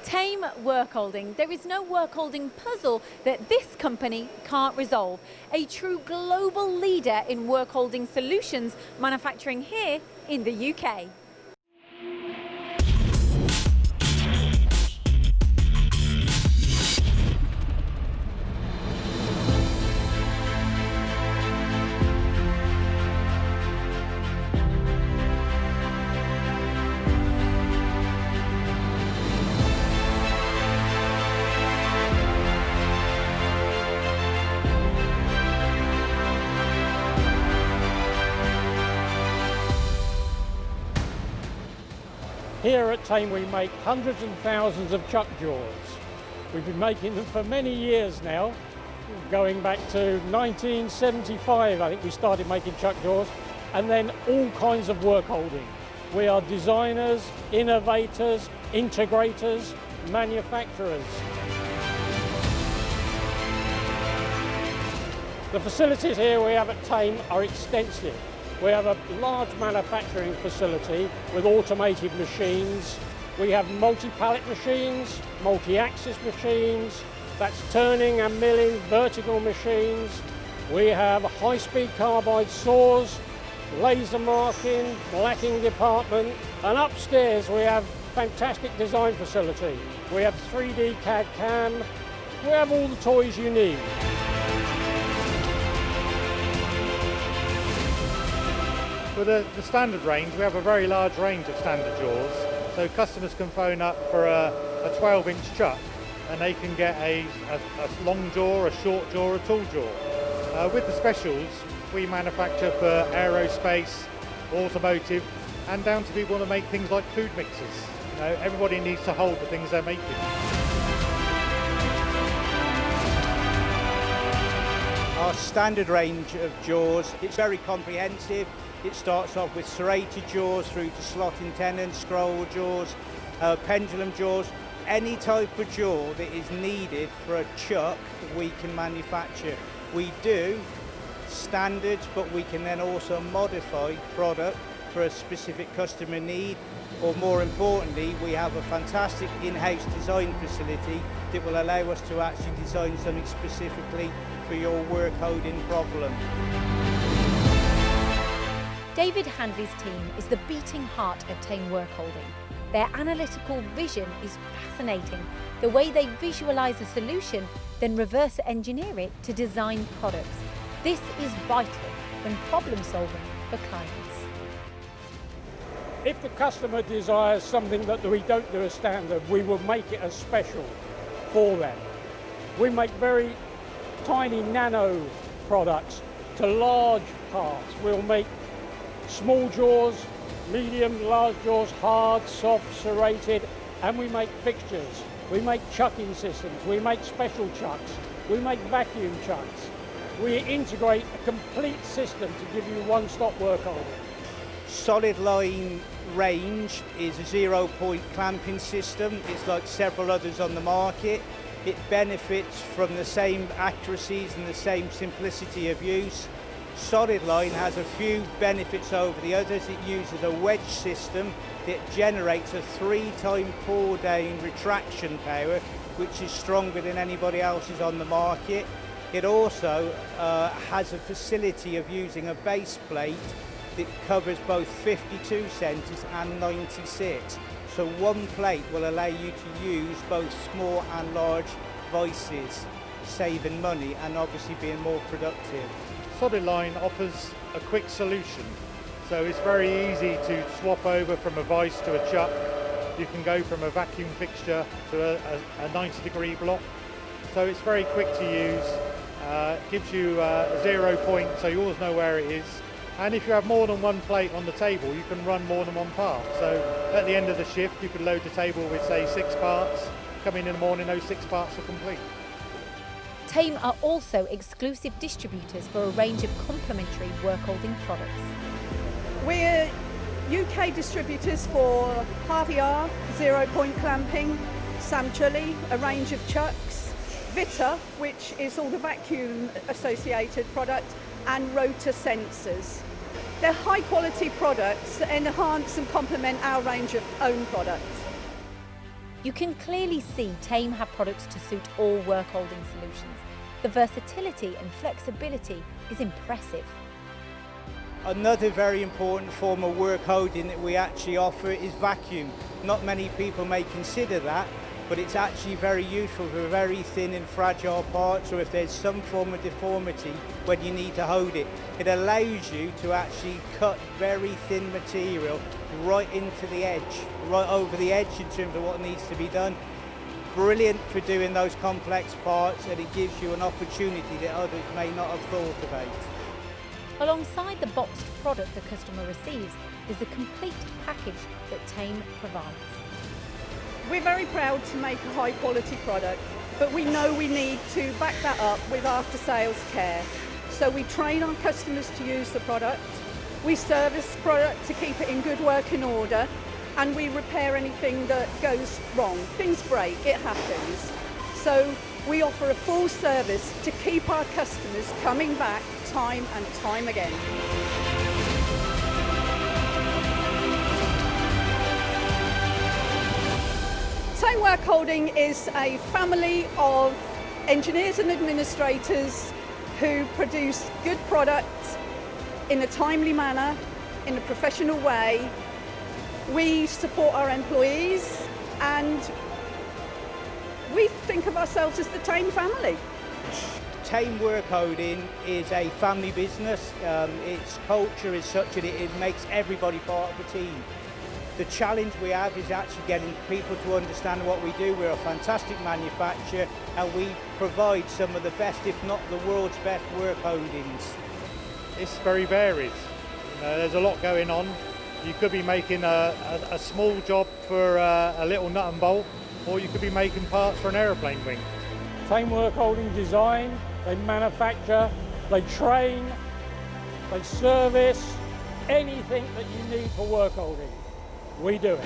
Thame Workholding. There is no workholding puzzle that this company can't resolve. A true global leader in workholding solutions manufacturing here in the UK. Here at Thame we make hundreds and thousands of chuck jaws. We've been making them for many years now, going back to 1975 I think we started making chuck jaws, and then all kinds of work holding. We are designers, innovators, integrators, manufacturers. The facilities here we have at Thame are extensive. We have a large manufacturing facility with automated machines. We have multi-pallet machines, multi-axis machines, that's turning and milling vertical machines. We have high-speed carbide saws, laser marking, blacking department, and upstairs we have fantastic design facility. We have 3D CAD CAM, we have all the toys you need. For the standard range, we have a very large range of standard jaws, so customers can phone up for a 12-inch chuck and they can get a long jaw, a short jaw, a tall jaw. With the specials, we manufacture for aerospace, automotive, and down to people that make things like food mixers. You know, everybody needs to hold the things they're making. Our standard range of jaws, it's very comprehensive. It starts off with serrated jaws through to slotting tenon, scroll jaws, pendulum jaws. Any type of jaw that is needed for a chuck, we can manufacture. We do standards, but we can then also modify product for a specific customer need. Or more importantly, we have a fantastic in-house design facility that will allow us to actually design something specifically for your work holding problem. David Handley's team is the beating heart of Thame Workholding. Their analytical vision is fascinating. The way they visualise a solution, then reverse engineer it to design products. This is vital when problem solving for clients. If the customer desires something that we don't do as standard, we will make it as special for them. We make very tiny nano products to large parts. We'll make small jaws, medium, large jaws, hard, soft, serrated, and we make fixtures. We make chucking systems, we make special chucks, we make vacuum chucks. We integrate a complete system to give you one-stop work holding. Solidline range is a 0-point clamping system. It's like several others on the market. It benefits from the same accuracies and the same simplicity of use. Solidline has a few benefits over the others. It uses a wedge system that generates a 3-time pull down retraction power, which is stronger than anybody else's on the market. It also has a facility of using a base plate that covers both 52 centres and 96. So one plate will allow you to use both small and large vices, saving money and obviously being more productive. Solidline offers a quick solution, so it's very easy to swap over from a vice to a chuck. You can go from a vacuum fixture to a 90-degree block, so it's very quick to use. Gives you a 0 point, so you always know where it is. And if you have more than one plate on the table, you can run more than one part. So at the end of the shift, you could load the table with, say, 6 parts. Come in the morning, those 6 parts are complete. Thame are also exclusive distributors for a range of complementary workholding products. We're UK distributors for Harvey R, 0-point clamping, Samchuli, a range of chucks, Vita, which is all the vacuum associated product, and rotor sensors. They're high quality products that enhance and complement our range of own products. You can clearly see Thame have products to suit all work holding solutions. The versatility and flexibility is impressive. Another very important form of work holding that we actually offer is vacuum. Not many people may consider that, but it's actually very useful for very thin and fragile parts, or if there's some form of deformity when you need to hold it. It allows you to actually cut very thin material right into the edge, right over the edge in terms of what needs to be done. Brilliant for doing those complex parts, and it gives you an opportunity that others may not have thought about. Alongside the boxed product the customer receives is a complete package that Thame provides. We're very proud to make a high quality product, but we know we need to back that up with after sales care. So we train our customers to use the product, we service product to keep it in good working order, and we repair anything that goes wrong. Things break, it happens. So we offer a full service to keep our customers coming back time and time again. Thame Workholding is a family of engineers and administrators who produce good products in a timely manner, in a professional way. We support our employees and we think of ourselves as the Thame family. Thame Workholding is a family business. Its culture is such that it makes everybody part of the team. The challenge we have is actually getting people to understand what we do. We're a fantastic manufacturer and we provide some of the best, if not the world's best, work holdings. It's very varied. There's a lot going on. You could be making a small job for a little nut and bolt, or you could be making parts for an aeroplane wing. Thame Workholding design, they manufacture, they train, they service, anything that you need for work holding, we do it.